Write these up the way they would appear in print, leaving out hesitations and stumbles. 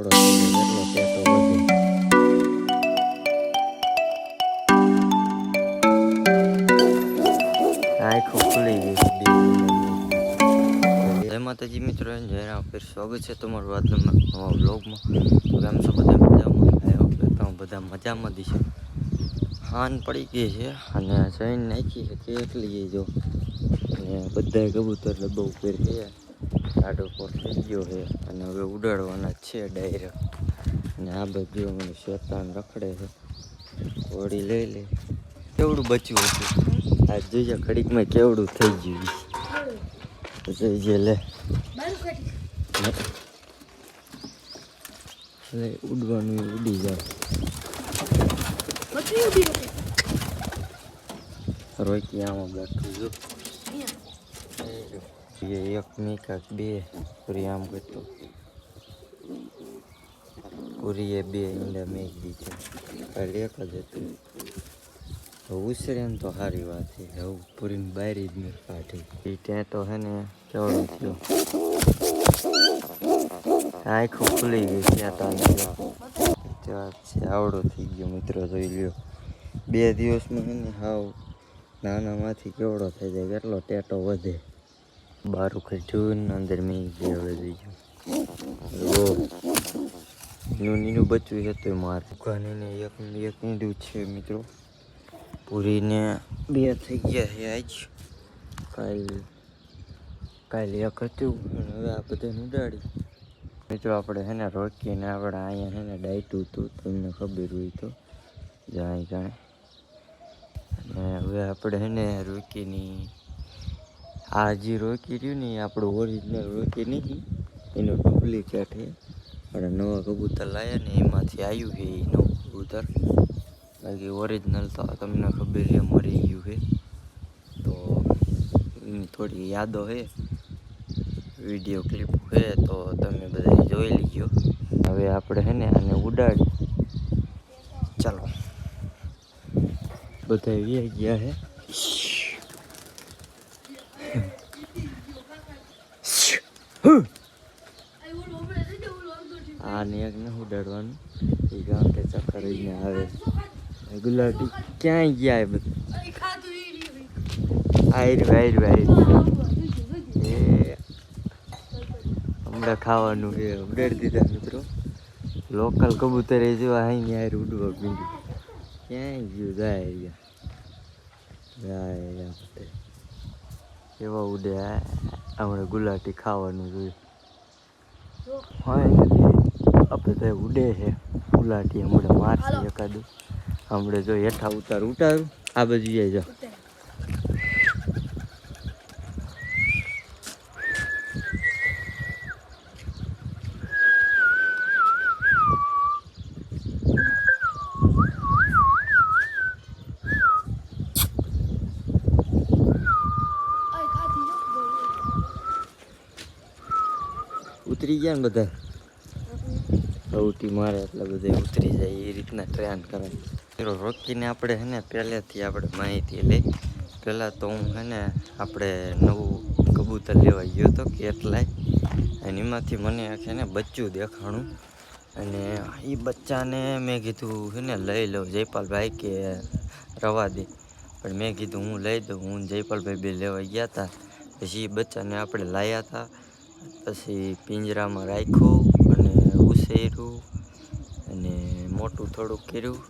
જય માતાજી મિત્રો, જય ફેર સ્વાગત છે તમારું આજના નવા વ્લોગમાં. કેમ છો બધા મજામાં? બધા મજામાં દીશે. હાન પડી ગઈ છે અને જઈને નાખી છે તે એકલી જો. અને બધા કબૂતર બહુ ફેર ગયા, આડો પર થઈ ગયો છે અને હવે ઉડાડવાના છે ડાયરેક્ટ. અને આ બધું મને શેતાન રખડે છે, ઘોડી લઈ લે. કેવડું બચ્યું હતું આજ જોઈએ ઘડીકમાં, કેવડું થઈ ગયું જોઈએ લે. ઉડવાનું ઉડી જાય. રોકી આમાં બેઠું જો. એક મીકાક બે પૂરી આમ કરતો, પૂરી બે ઈંડા મેક દીધી. કાલે એક જ હતું. ઉછરે ને તો સારી વાત છે. હવે પૂરીને બારી જ નથી કાઢી. એ ત્યાં તો હે ને કેવડું થયું, આખું ખુલી ગઈ ત્યાં છે. આવડો થઈ ગયો મિત્રો, જોઈ લ્યો. 2 દિવસમાં હે ને હાવ નાનામાંથી કેવડો થઈ જાય, કેટલો ટેટો વધે. બારું કાઢ્યું ને અંદર મેં ગઈ. હવે જોઈ ગયો નીનું બચ્યું છે તો મારે દુકાને એક ઈંડું છે મિત્રો. પૂરીને 2 થઈ ગયા છે આજ. કાલે એક હતું અને હવે આ બધાને ઉડાડી. મિત્રો આપણે હે ને રોકીને આપણે અહીંયા હે ને ડાયટું હતું, તમને ખબર હોય તો જાણે જાણે. અને હવે આપણે હે ને રોકીની આ જે રોકી રહ્યું ને એ આપણું ઓરિજિનલ રોકી નહીં, એનો ડુપ્લિકેટ છે. આપણે નવા કબૂતર લાવ્યા ને એમાંથી આવ્યું છે એ નવું કબૂતર. બાકી ઓરિજિનલ તો તમને ખબર છે મરી ગયું છે. તો એની થોડી યાદો છે, વિડીયો ક્લિપ છે, તો તમે બધા જોઈ લીજો. હવે આપણે હે ને આને ઉડાડી. ચાલો બધા વી ગયા છે. આને એક ને ઉડાડવાનું, એ ગાંઠે ચક્કર રહીને આવે. ગુલાટી ક્યાંય ગયા બધું? આયર એ હમણાં ખાવાનું છે. ઉડાડી દીધા મિત્રો. લોકલ કબૂતર એ જેવા અહીં યાર ઉડવા પીંડ્યું. ક્યાંય ગયું? જાય એવા ઉડે. હમણાં ગુલાટી ખાવાનું જોઈએ. હા આપણે ઉડે છે ગુલાટી. હમણાં મારશે એકાદું. હમણાં જો હેઠા ઉતારું આ બાજુ જાય જો. ઉતરી ગયા ને બધા. સૌથી મારે એટલે બધા ઉતરી જાય એ રીતના ટ્રેન કરે. રોકીને આપણે હે ને પહેલેથી આપણે માહિતી લઈ. પહેલાં તો હું હે ને આપણે નવું કબૂતર લેવા ગયો હતો કેટલાય, અને એમાંથી મને છે ને બચ્ચું દેખાણું. અને એ બચ્ચાને મેં કીધું છે ને લઈ લઉં. જયપાલભાઈ કે રવા દે, પણ મેં કીધું હું લઈ દઉં. હું જયપાલભાઈ બે લેવા ગયા હતા. પછી એ બચ્ચાને આપણે લાવ્યા હતા. પછી પિંજરામાં રાખ્યું અને ઉછેર્યું અને મોટું થોડુંક કર્યું.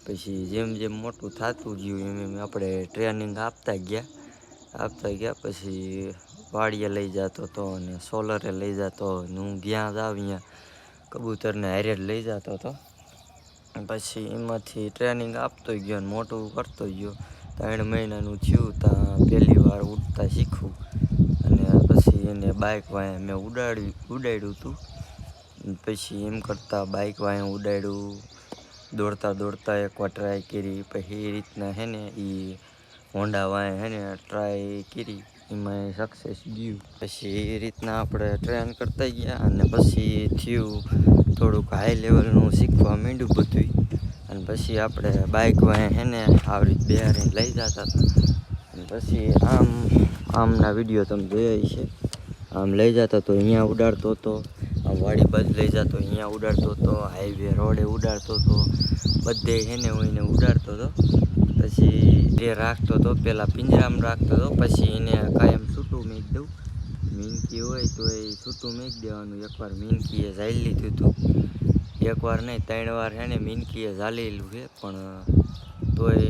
પછી જેમ જેમ મોટું થતું ગયું એમ એમ આપણે ટ્રેનિંગ આપતા ગયા. પછી વાડીએ લઈ જતો હતો અને સોલરે લઈ જતો. હું જ્યાં જાવ ત્યાં કબૂતરને હારે લઈ જતો હતો. પછી એમાંથી ટ્રેનિંગ આપતો ગયો અને મોટું કરતો ગયો. 3 મહિનાનું થયું ત્યાં પહેલી વાર ઉડતા શીખવું. અને પછી એને બાઇક વાંહે મેં ઉડાડ્યું હતું. પછી એમ કરતાં બાઇક વાંહે ઉડાડ્યું. દોડતા એકવાર ટ્રાય કરી. પછી એ રીતના હે ને એ હોન્ડા વાંહે હે ને ટ્રાય કરી, એમાં સક્સેસ ગયું. પછી એ રીતના આપણે ટ્રેન કરતા ગયા. અને પછી થયું થોડુંક હાઈ લેવલનું શીખવા માંડ્યું બધું. અને પછી આપણે બાઇક વાંહે હે ને આવી રીતે બેહારીને લઈ જતા હતા. અને પછી આમના વિડીયો તમે જોયા છે. આમ લઈ જતા તો અહીંયા ઉડાડતો હતો, આ વાડી બાજુ લઈ જતો, અહીંયા ઉડાડતો હતો, હાઈવે રોડે ઉડાડતો હતો, બધે એને હું એને ઉડાડતો હતો. પછી એ રાખતો હતો, પહેલાં પિંજરામાં રાખતો હતો, પછી એને કાયમ છૂટું મેક દઉં. મીંકી હોય તો એ છૂટું મેક દેવાનું. એકવાર મીંકીએ ઝાલી લીધું હતું, એકવાર નહીં 3 વાર છે ને મીંકીએ ઝાલેલું છે, પણ તોય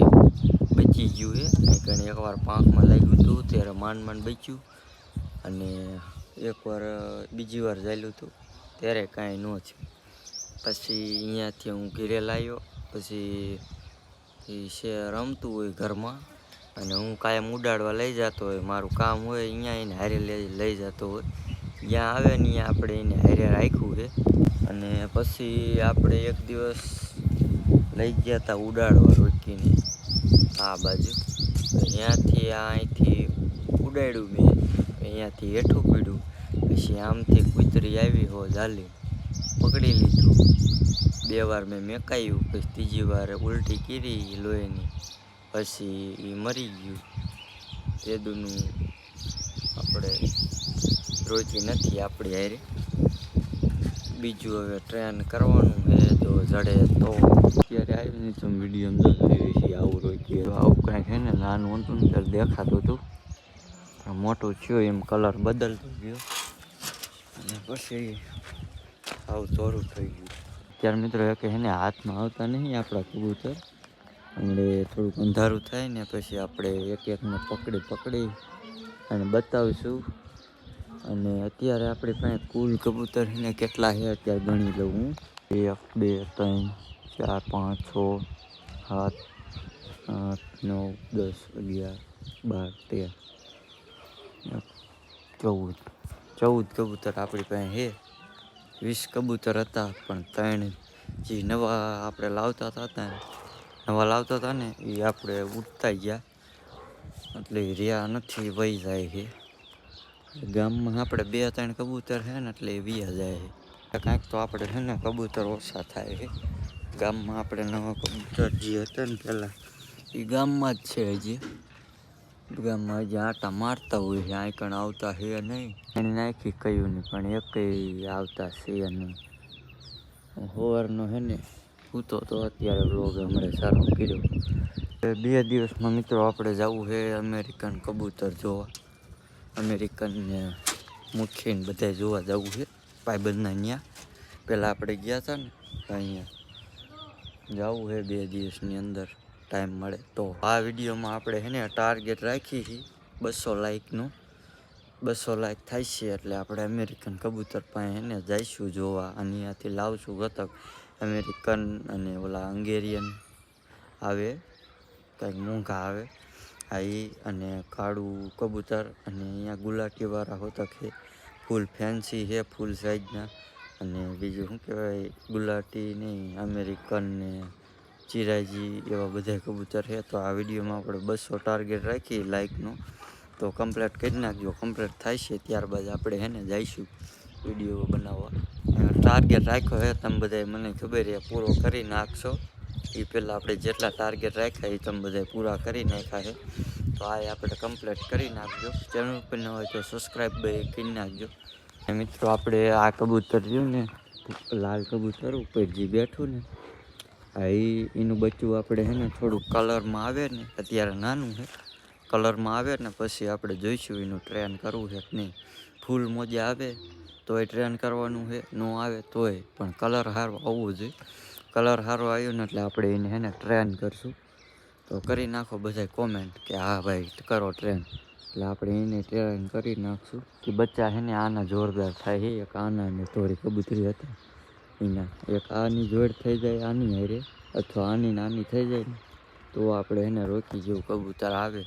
બચી ગયું છે. કારણ એકવાર પાંખમાં લાગ્યું હતું ત્યારે માંડ બચ્યું, અને એકવાર બીજી વાર ઝાલ્યું હતું ત્યારે કાંઈ ન થયું. પછી અહીંયાથી હું ઘરે લાવ્યો. પછી એ છે રમતું હોય ઘરમાં, અને હું કાયમ ઉડાડવા લઈ જતો હોય. મારું કામ હોય અહીંયા એને હારે લઈ જતો હોય. જ્યાં આવે ને ત્યાં આપણે એને હારે રાખ્યું છે. અને પછી આપણે એક દિવસ લઈ ગયા હતા ઉડાડવા રોકીને આ બાજુ. અહીંયાથી અહીંથી ઉડાડ્યું મેં, અહીંયાથી હેઠું પીડ્યું. પછી આમથી કૂતરી આવી હો ઝાલી, પકડી લીધું. 2 વાર મેં મેકાયું, પછી ત્રીજી વાર ઉલટી કરી લોહીની, પછી એ મરી ગયું. તેદુનું આપણે રોકી નથી આપણી હારે. બીજું હવે ટ્રેન કરવાનું છે, જો જડે તો. અત્યારે આવીને તો વિડીયો જોઈ છે આવું રોકી. આવું કાંઈક છે ને, નાનું હતું ને ત્યારે દેખાતું હતું, મોટું થયું એમ કલર બદલતો ગયો, અને પછી આવું ચોરું થઈ ગયું. ત્યારે મિત્રો એક છે ને હાથમાં આવતા નહીં આપણા કબૂતર, અને થોડુંક અંધારું થાય ને પછી આપણે એક એકને પકડી અને બતાવીશું. અને અત્યારે આપણી પાસે કુલ કબૂતર ને કેટલા છે અત્યારે ગણી લઉં હું. 1 2 3 4 5 6 7 8 9 10 11 12 13 14 કબૂતર આપણી પાસે છે. 20 કબૂતર હતા, પણ 3 જે નવા આપણે લાવતા હતા ને એ આપણે ઉડતા ગયા, એટલે રહ્યા નથી, વહી જાય છે. ગામમાં આપણે 2-3 કબૂતર છે ને એટલે એ વિયા જાય છે. કાંઈક તો આપણે છે ને કબૂતર ઓછા થાય છે. ગામમાં આપણે નવા કબૂતર જે હતા ને પહેલાં એ ગામમાં જ છે. હજી ગામમાં હજી આટા મારતા હોય છે, આંકણ આવતા છે નહીં. એને નાખી કહ્યું નહીં, પણ એક આવતા છે નહીં. સવારનો છે ને સૂતો તો અત્યારે વ્લોગ હમણાં સારો કર્યો. 2 દિવસમાં મિત્રો આપણે જવું છે અમેરિકન કબૂતર જોવા. અમેરિકન ને મુખ્યને બધા જોવા જવું છે ભાઈબંધના ત્યાં. પહેલાં આપણે ગયા હતા ને અહીંયા, જવું છે 2 દિવસની અંદર ટાઈમ મળે તો. આ વિડીયોમાં આપણે છે ને ટાર્ગેટ રાખી છે 200 લાઇકનું. 200 લાઇક થાય છે એટલે આપણે અમેરિકન કબૂતર પાસે એને જઈશું જોવા, અને ત્યાંથી લાવશું ગતક. અમેરિકન અને ઓલા હંગેરિયન આવે, કંઈક મોંઘા આવે અને કાળું કબૂતર, અને અહીંયા ગુલાટીવાળા હોતા છે, ફૂલ ફેન્સી છે, ફૂલ સાઈઝના. અને બીજું શું કહેવાય, ગુલાટી નહીં, અમેરિકન ને ચિરાજી એવા બધા કબૂતર છે. તો આ વિડીયોમાં આપણે 200 ટાર્ગેટ રાખી લાઇકનું, તો કમ્પ્લીટ કરી નાખજો. કમ્પ્લીટ થાય છે ત્યારબાદ આપણે છે ને જઈશું વિડીયો બનાવવા. ટાર્ગેટ રાખ્યો છે તમે બધા, મને ખબર છે પૂરો કરી નાખશો. એ પહેલાં આપણે જેટલા ટાર્ગેટ રાખ્યા એ તમે બધા પૂરા કરી નાખ્યા છે. તો આ આપણે કમ્પ્લીટ કરી નાખજો. ચેનલ પર ન હોય તો સબસ્ક્રાઈબ કરી નાખજો. મિત્રો આપણે આ કબૂતર રહ્યું ને, લાલ કબૂતર ઉપર જે બેઠું ને, એનું બચ્ચું આપણે છે ને થોડુંક કલરમાં આવે ને, અત્યારે નાનું છે, કલરમાં આવે ને પછી આપણે જોઈશું એનું ટ્રેન કરવું છે કે નહીં. ફૂલ મોજા આવે તોય ટ્રેન કરવાનું છે, ન આવે તોય, પણ કલર સારો આવવો જોઈએ. કલર સારો આવ્યો ને એટલે આપણે એને છે ને ટ્રેન કરશું. તો કરી નાખો બધા કોમેન્ટ કે હા ભાઈ કરો ટ્રેન, એટલે આપણે એને ટ્રેન કરી નાખશું. કે બચ્ચા છે ને આના જોરદાર થાય છે. એક આના ને થોડી કબૂતરી હતા એના, એક આની જોડ થઈ જાય આની હારે, અથવા આની નાની થઈ જાય ને તો આપણે એને રોકી જેવું કબૂતર આવે.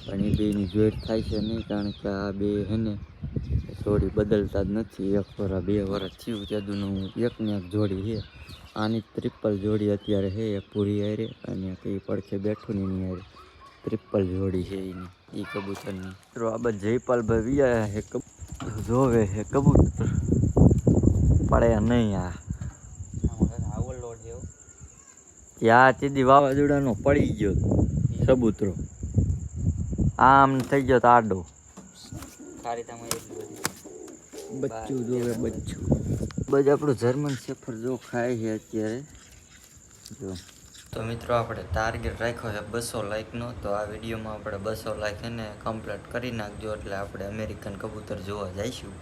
પણ એ બેની જોડ થાય છે નહીં, કારણ કે આ બે છે ને જોડી બદલતા જ નથી. 1 વર્ષ 2 વર્ષ થયું ત્યાંનું એકને એક જોડી છે. આની ટ્રિપલ જોડી અત્યારે છે, એક પૂરી હારે અને કંઈ પડખે બેઠું ને એની હારે ટ્રિપલ જોડી છે એની, એ કબૂતરની. તો આ બધા જયપાલભાઈ વિયા છે, જોવે છે કબૂતર પડે નહીં. આ સીધી વાવાઝોડાનો પડી ગયો કબૂતરો, આમ થઈ ગયો આડો. બચ્ચું જોવે બચ્ચું. બસ આપણું જર્મન શેફર જો ખાય છે અત્યારે જો. તો મિત્રો આપણે ટાર્ગેટ રાખ્યો છે 200 લાઈકનો. તો આ વિડીયોમાં આપણે 200 લાઈક એને કમ્પ્લીટ કરી નાખજો એટલે આપણે અમેરિકન કબૂતર જોવા જઈશું.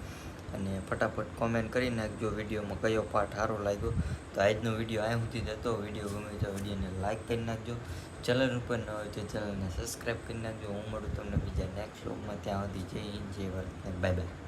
અને ફટાફટ કોમેન્ટ કરી નાખજો વિડીયોમાં કયો પાર્ટ સારો લાગ્યો. તો આજનો વિડીયો અહીં સુધી જતો. વિડીયો ગમે તો વિડીયોને લાઈક કરી નાખજો. ચેનલ ઉપર ન હોય તો ચેનલને સબસ્ક્રાઈબ કરી નાખજો. હું મળું તમને બીજા નેક્સ્ટ વ્લોગમાં. ત્યાં સુધી જય હિન્દ, જય ભારત, બાય બાય.